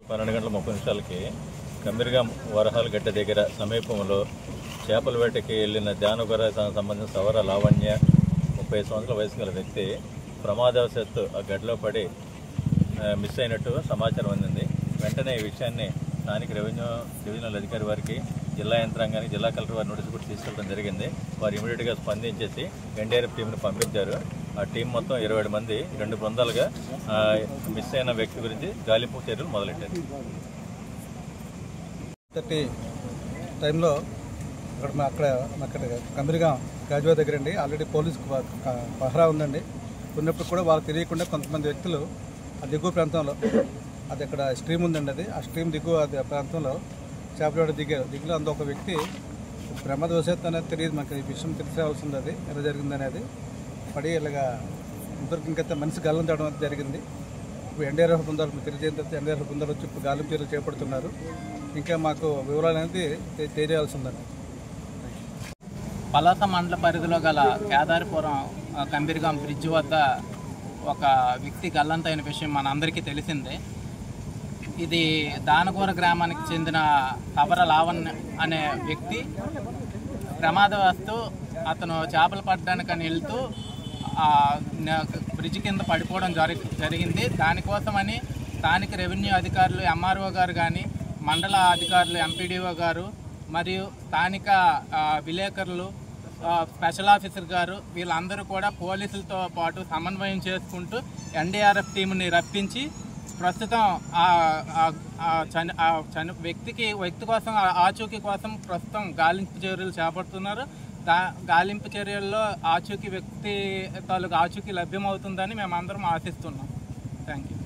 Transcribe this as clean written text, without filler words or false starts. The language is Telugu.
12:30 కమిరిగాం వరహాల గడ్డ దగ్గర సమీపంలో చేపల వేటకి వెళ్లిన ధ్యానగుర సంబంధించిన సవర లావణ్య 30 సంవత్సరాల వయసు గల వ్యక్తి ప్రమాదవశాత్తు ఆ గడ్డలో పడి మిస్ అయినట్టు సమాచారం అందింది. వెంటనే ఈ విషయాన్ని స్థానిక రెవెన్యూ డివిజనల్ అధికారి వారికి, జిల్లా యంత్రాంగానికి, జిల్లా కలెక్టర్ వారి నోటీసు కూడా తీసుకెళ్ళడం జరిగింది. వారు ఇమీడియట్గా స్పందించేసి ఎన్డీఆర్ఎఫ్ టీంను పంపించారు. ఆ టీం మొత్తం 27 మంది 2 బృందాలుగా మిస్ అయిన వ్యక్తి గురించి గాలింపు చర్యలు మొదలెట్టారు. టైంలో అక్కడ కమిరిగాం గాజువా దగ్గర అండి ఆల్రెడీ పోలీసు పహరా ఉందండి. ఉన్నప్పుడు కూడా వాళ్ళకి తెలియకుండా కొంతమంది వ్యక్తులు ఆ దిగువ ప్రాంతంలో అది అక్కడ స్ట్రీమ్ ఉందండి, ఆ స్ట్రీమ్ దిగువ ప్రాంతంలో చేపల దిగులో అందులో ఒక వ్యక్తి ప్రమాదవశాత్తు అనేది తెలియదు, మనకి ఈ విషయం తెలిసి రావాల్సింది అది ఎలా జరిగిందనేది. పడి ఇలాగా ఇంతవరకు ఇంకైతే మనిషి గాలం తేవడం అనేది జరిగింది. ఇప్పుడు ఎన్డీఆర్ఎఫ్ బృందాలు తెలియజేసిన తర్వాత ఎన్డీఆర్ఎఫ్ బృందాలు వచ్చి ఇప్పుడు గాలింపు చర్యలు చేపడుతున్నారు. ఇంకా మాకు వివరాలు అనేది తెలియాల్సి ఉందండి. పలాస మండల పరిధిలో గల కేదారిపురం కంబిరిగాం బ్రిడ్జ్ వద్ద ఒక వ్యక్తి గల్లంతైన విషయం మనందరికీ తెలిసిందే. ఇది దానగూర గ్రామానికి చెందిన సవర లావణ్య అనే వ్యక్తి ప్రమాదవశాత్తు అతను చేపలు పట్టడానికని వెళ్తూ బ్రిడ్జ్ కింద పడిపోవడం జరిగింది. దానికోసమని స్థానిక రెవెన్యూ అధికారులు, ఎంఆర్ఓ గారు కానీ, మండల అధికారులు, ఎంపీడీఓ గారు మరియు స్థానిక విలేకరులు, స్పెషల్ ఆఫీసర్ గారు వీళ్ళందరూ కూడా పోలీసులతో పాటు సమన్వయం చేసుకుంటూ ఎన్డీఆర్ఎఫ్ టీంని రప్పించి ప్రస్తుతం వ్యక్తి కోసం ఆచూకీ కోసం ప్రస్తుతం గాలింపు చర్యలు చేపడుతున్నారు. గాలింపు చర్యల్లో ఆచూకీ వ్యక్తి తాలూకు ఆచూకీ లభ్యమవుతుందని మేము అందరం ఆశిస్తున్నాం. Thank you.